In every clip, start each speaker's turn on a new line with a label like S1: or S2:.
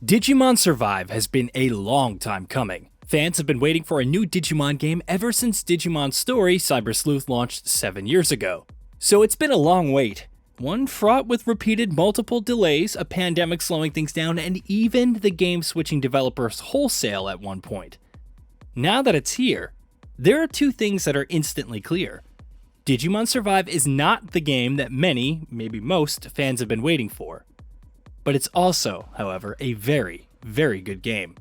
S1: Digimon Survive has been a long time coming. Fans have been waiting for a new Digimon game ever since Digimon Story Sleuth launched 7 years ago. So it's been a long wait. One fraught with repeated multiple delays, a pandemic slowing things down, and even the game switching developers wholesale at one point. Now that it's here, there are two things that are instantly clear. Digimon Survive is not the game that many, maybe most, fans have been waiting for. But it's also, however, a very, very good game.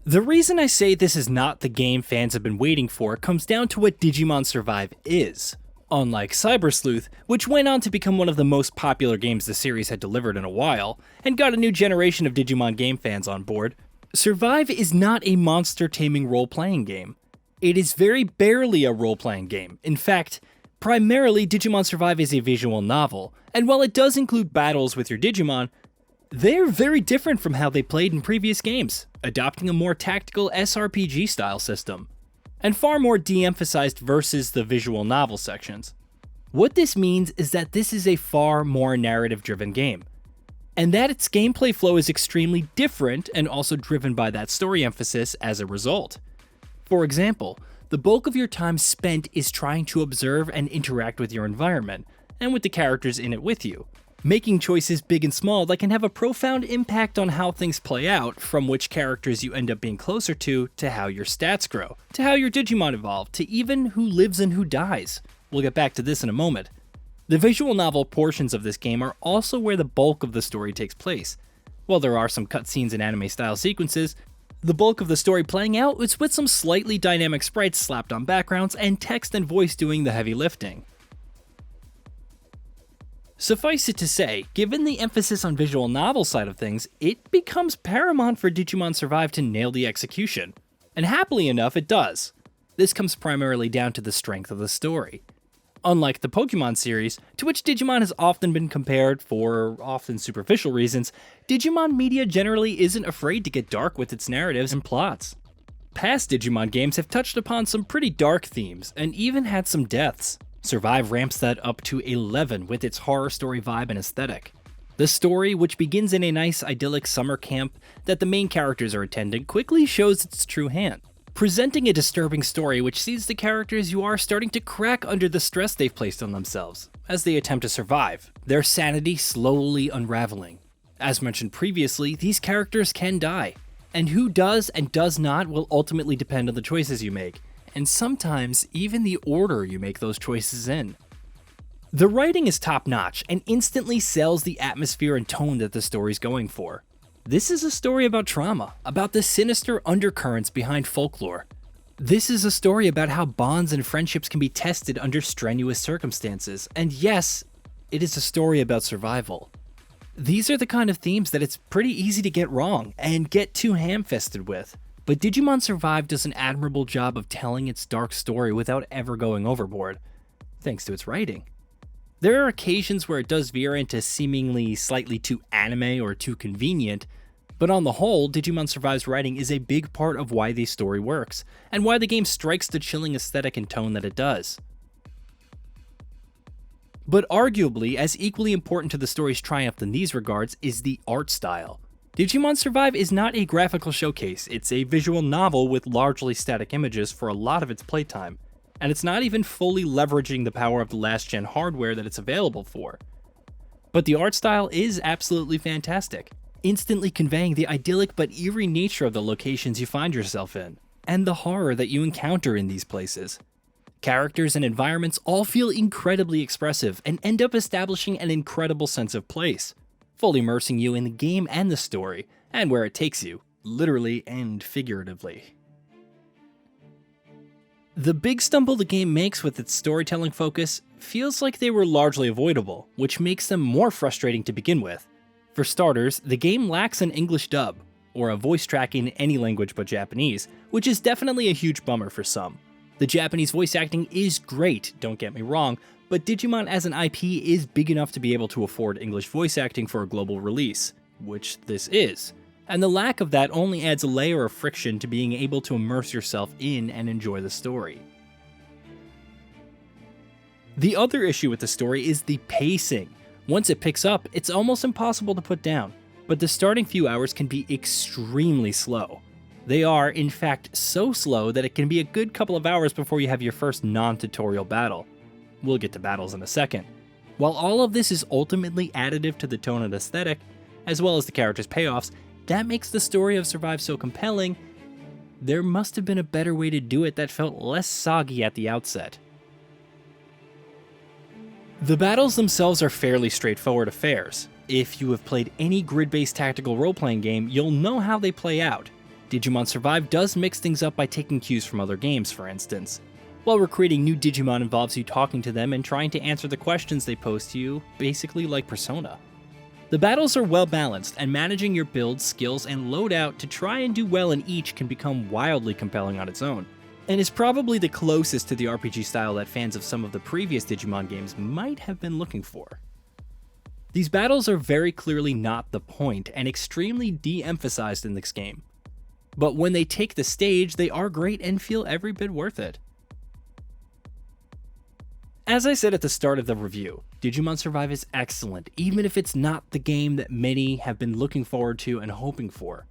S1: The reason I say this is not the game fans have been waiting for comes down to what Digimon Survive is. Unlike Sleuth, which went on to become one of the most popular games the series had delivered in a while, and got a new generation of Digimon game fans on board, Survive is not a monster-taming role-playing game. It is very barely a role-playing game. In fact, primarily Digimon Survive is a visual novel, and while it does include battles with your Digimon, they're very different from how they played in previous games, adopting a more tactical SRPG style system, and far more de-emphasized versus the visual novel sections. What this means is that this is a far more narrative-driven game, and that its gameplay flow is extremely different and also driven by that story emphasis as a result. For example, the bulk of your time spent is trying to observe and interact with your environment, and with the characters in it with you, making choices big and small that can have a profound impact on how things play out, from which characters you end up being closer to how your stats grow, to how your Digimon evolve, to even who lives and who dies. We'll get back to this in a moment. The visual novel portions of this game are also where the bulk of the story takes place. While there are some cutscenes and anime-style sequences, the bulk of the story playing out is with some slightly dynamic sprites slapped on backgrounds and text and voice doing the heavy lifting. Suffice it to say, given the emphasis on visual novel side of things, it becomes paramount for Digimon Survive to nail the execution. And happily enough, it does. This comes primarily down to the strength of the story. Unlike the Pokemon series, to which Digimon has often been compared for often superficial reasons, Digimon media generally isn't afraid to get dark with its narratives and plots. Past Digimon games have touched upon some pretty dark themes, and even had some deaths. Survive ramps that up to 11 with its horror story vibe and aesthetic. The story, which begins in a nice idyllic summer camp that the main characters are attending, quickly shows its true hand, presenting a disturbing story which sees the characters you are starting to crack under the stress they've placed on themselves as they attempt to survive, their sanity slowly unraveling. As mentioned previously, these characters can die, and who does and does not will ultimately depend on the choices you make, and sometimes even the order you make those choices in. The writing is top-notch and instantly sells the atmosphere and tone that the story's going for. This is a story about trauma, about the sinister undercurrents behind folklore. This is a story about how bonds and friendships can be tested under strenuous circumstances, and yes, it is a story about survival. These are the kind of themes that it's pretty easy to get wrong and get too ham-fisted with. But Digimon Survive does an admirable job of telling its dark story without ever going overboard, thanks to its writing. There are occasions where it does veer into seemingly slightly too anime or too convenient, but on the whole, Digimon Survive's writing is a big part of why the story works, and why the game strikes the chilling aesthetic and tone that it does. But arguably, as equally important to the story's triumph in these regards is the art style. Digimon Survive is not a graphical showcase, it's a visual novel with largely static images for a lot of its playtime, and it's not even fully leveraging the power of the last-gen hardware that it's available for. But the art style is absolutely fantastic, instantly conveying the idyllic but eerie nature of the locations you find yourself in, and the horror that you encounter in these places. Characters and environments all feel incredibly expressive and end up establishing an incredible sense of place, fully immersing you in the game and the story, and where it takes you, literally and figuratively. The big stumble the game makes with its storytelling focus feels like they were largely avoidable, which makes them more frustrating to begin with. For starters, the game lacks an English dub, or a voice track in any language but Japanese, which is definitely a huge bummer for some. The Japanese voice acting is great, don't get me wrong, but Digimon as an IP is big enough to be able to afford English voice acting for a global release, which this is, and the lack of that only adds a layer of friction to being able to immerse yourself in and enjoy the story. The other issue with the story is the pacing. Once it picks up, it's almost impossible to put down, but the starting few hours can be extremely slow. They are, in fact, so slow that it can be a good couple of hours before you have your first non-tutorial battle. We'll get to battles in a second. While all of this is ultimately additive to the tone and aesthetic, as well as the characters' payoffs, that makes the story of Survive so compelling. There must have been a better way to do it that felt less soggy at the outset. The battles themselves are fairly straightforward affairs. If you have played any grid-based tactical role-playing game, you'll know how they play out. Digimon Survive does mix things up by taking cues from other games, for instance. While recreating new Digimon involves you talking to them and trying to answer the questions they pose to you, basically like Persona. The battles are well balanced, and managing your builds, skills, and loadout to try and do well in each can become wildly compelling on its own, and is probably the closest to the RPG style that fans of some of the previous Digimon games might have been looking for. These battles are very clearly not the point, and extremely de-emphasized in this game. But when they take the stage, they are great and feel every bit worth it. As I said at the start of the review, Digimon Survive is excellent, even if it's not the game that many have been looking forward to and hoping for.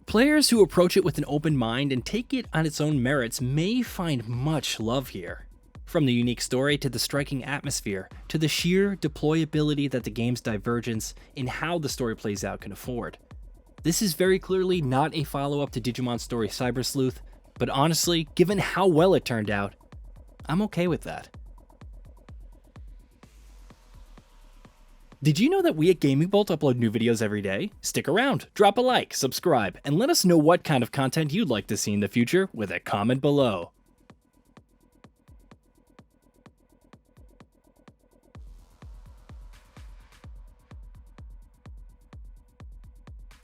S1: Players who approach it with an open mind and take it on its own merits may find much love here. From the unique story to the striking atmosphere, to the sheer deployability that the game's divergence in how the story plays out can afford. This is very clearly not a follow-up to Digimon Story Cyber Sleuth, but honestly, given how well it turned out, I'm okay with that. Did you know that we at GamingBolt upload new videos every day? Stick around, drop a like, subscribe, and let us know what kind of content you'd like to see in the future with a comment below.